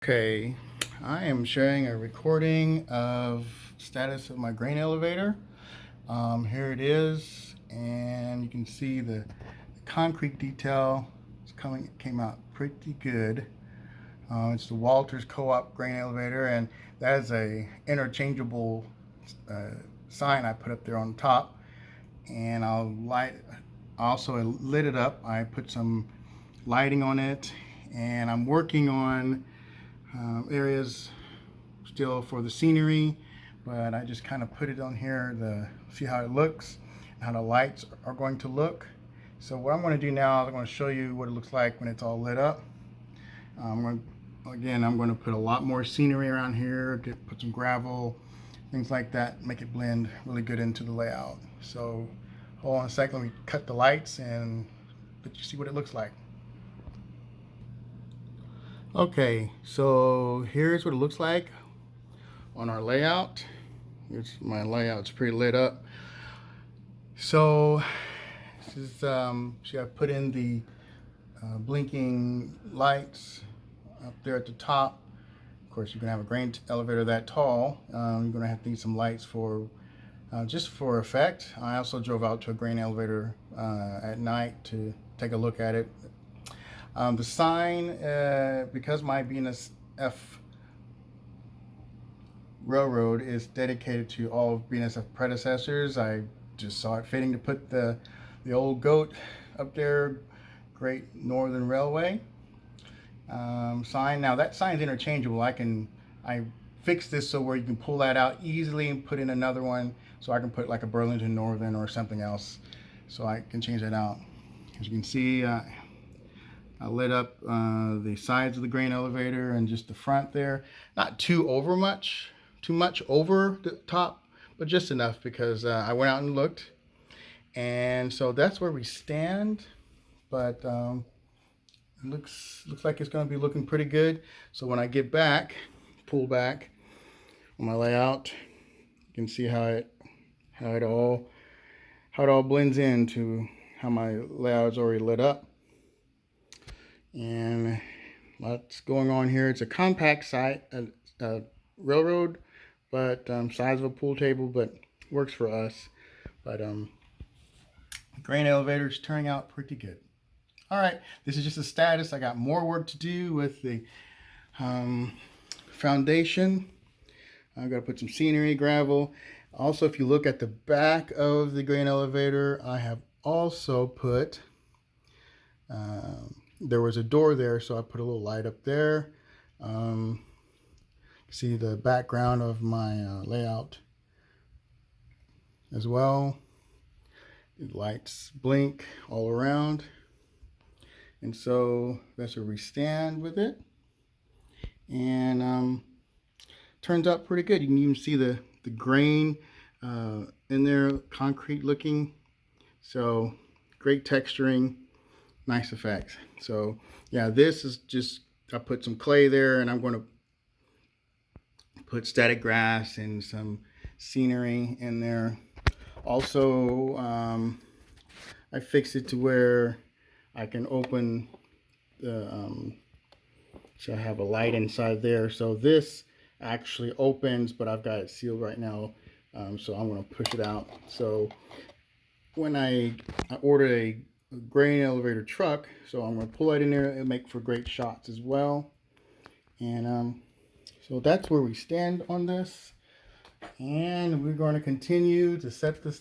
Okay, I am sharing a recording of status of my grain elevator. Here it is, and you can see the concrete detail came out pretty good. It's the Walthers co-op grain elevator, and that is a interchangeable uh, sign I put up there on top. And I also lit it up. I put some lighting on it, and I'm working on areas still for the scenery, but I just kind of put it on here to see how it looks and how the lights are going to look. So what I'm going to do now is I'm going to show you what it looks like when it's all lit up. I'm going to put a lot more scenery around here, put some gravel, things like that, make it blend really good into the layout. So hold on a second, let me cut the lights and let you see what it looks like. Okay, so here's what it looks like on our layout. My layout's pretty lit up. So this is see, I put in the blinking lights up there at the top. Of course, you're gonna have a grain elevator that tall. You're gonna have to need some lights for just for effect. I also drove out to a grain elevator at night to take a look at it. The sign, because my BNSF railroad is dedicated to all of BNSF predecessors, I just saw it fitting to put the old goat up there, Great Northern Railway sign. Now that sign's interchangeable. I fixed this so where you can pull that out easily and put in another one, so I can put like a Burlington Northern or something else, so I can change that out. As you can see, I lit up the sides of the grain elevator and just the front there. Not too much over the top, but just enough because I went out and looked. And so that's where we stand. But it looks like it's going to be looking pretty good. So when I get back, pull back on my layout, you can see how it all blends into how my layout's already lit up. And lots going on here. It's a compact site, railroad, but size of a pool table, but works for us. But grain elevator's turning out pretty good. All right, this is just a status. I got more work to do with the foundation. I've got to put some scenery, gravel. Also, if you look at the back of the grain elevator, I have also put there was a door there, so I put a little light up there. See the background of my layout as well. The lights blink all around. And so that's where we stand with it. And turns out pretty good. You can even see the grain in there, concrete looking. So great texturing, nice effects. So yeah, this is just, I put some clay there, and I'm going to put static grass and some scenery in there. Also, I fixed it to where I can open the, so I have a light inside there. So this actually opens, but I've got it sealed right now. So I'm going to push it out. So when I ordered a grain elevator truck, so I'm going to pull it in there and make for great shots as well. And so that's where we stand on this, and we're going to continue to set this